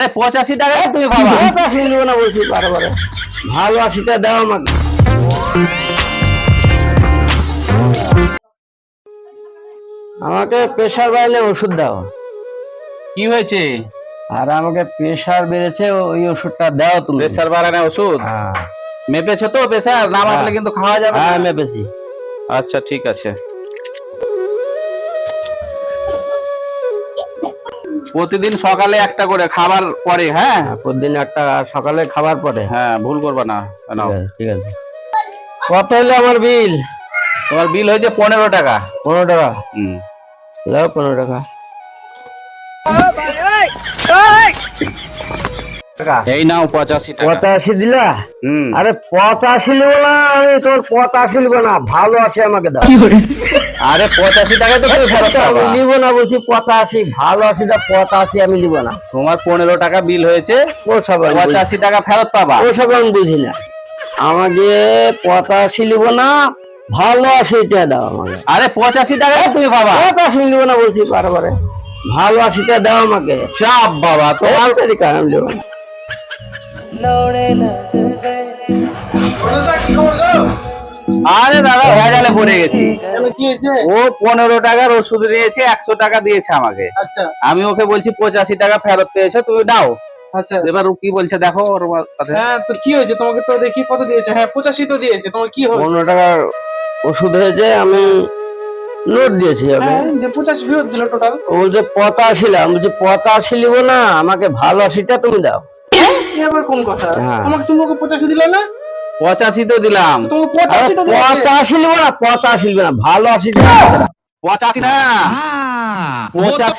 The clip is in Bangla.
85 টাকা তুমি বাবা 85 নিব না বলছি বারবার। ভালো 80টা দাও আমাকে। আমাকে প্রেসার বাড়লে ওষুধ দাও। কি হয়েছে? আর আমাকে প্রেসার বেড়েছে, ওই ওষুধটা দাও তুমি। প্রেসার বাড়ানোর ওষুধ হ্যাঁ মেপেছো তো? প্রেসার না মাপলে কিন্তু খাওয়া যাবে না। হ্যাঁ মেপেছি। আচ্ছা ঠিক আছে। প্রতিদিন সকালে একটা করে খাবার পরে, হ্যাঁ প্রতিদিন একটা, সকালে খাবার পরে। হ্যাঁ ভুল করবা না। নাও। ঠিক আছে। কত হলো আমার বিল? তোমার বিল হয়েছে 15 টাকা। 15 টাকা। হুম। দাও 15 টাকা। এই নাও 85 টাকা। 85 দিলা? হুম। আরে 85 নিব না আমি, তোর 85 নিব না, ভালো আছে আমাকে দাও। আরে 85 টাকায় তো তুমি ফেরত আমি পাবা। নিব না বলছি, 85 ভালো আছে দা, 85 আমি নিব না। তোমার 15 টাকা বিল হয়েছে, ওসব আমি বুঝি- 85 টাকা ফেরত পাবা। ওসব আমি বুঝি না। আমাকে 85 নিব না, ভালো আছে এটা দাও আমাকে। আরে 85 টাকায় তুমি পাবা। 85 নিব না বলছি বারবার, ভালো 80টা দাও আমাকে। চাপ বাবা তোমার। আমি নেব না। আরে দাদা ভেজালে পড়ে গেছি। কি হয়েছে? ও 15 টাকার ওষুধ নিয়েছে, 100 টাকা দিয়েছে আমাকে। আচ্ছা আমি ওকে বলছি 85 টাকা ফেরত পেয়েছো, তুমি দাও। আচ্ছা। এবার ও কি বলছে দেখো ওর কথা। হ্যাঁ তো কি হয়েছে? তোমাকে তো দেখি কত দিয়েছে। হ্যাঁ 85 তো দিয়েছে। তোমার কি হয়েছে? 15 টাকার ওষুধ হয়েছে, আমি নোট দিয়েছি ওকে। হ্যাঁ যে 85 ফেরত দিল টোটাল। ও বলছে 85 লাম, বলছি 85 নিব না, আমাকে ভালো 80টা তুমি দাও। এ আবার কোন কথা? হ্যাঁ। তুমি ওকে 85 দিলে না? 85 তো দিলাম। তোমাকে আরে 85 তো দিয়েছে। 85 নিব না, 85 নিব না, ভালো 80টা। 85 না 85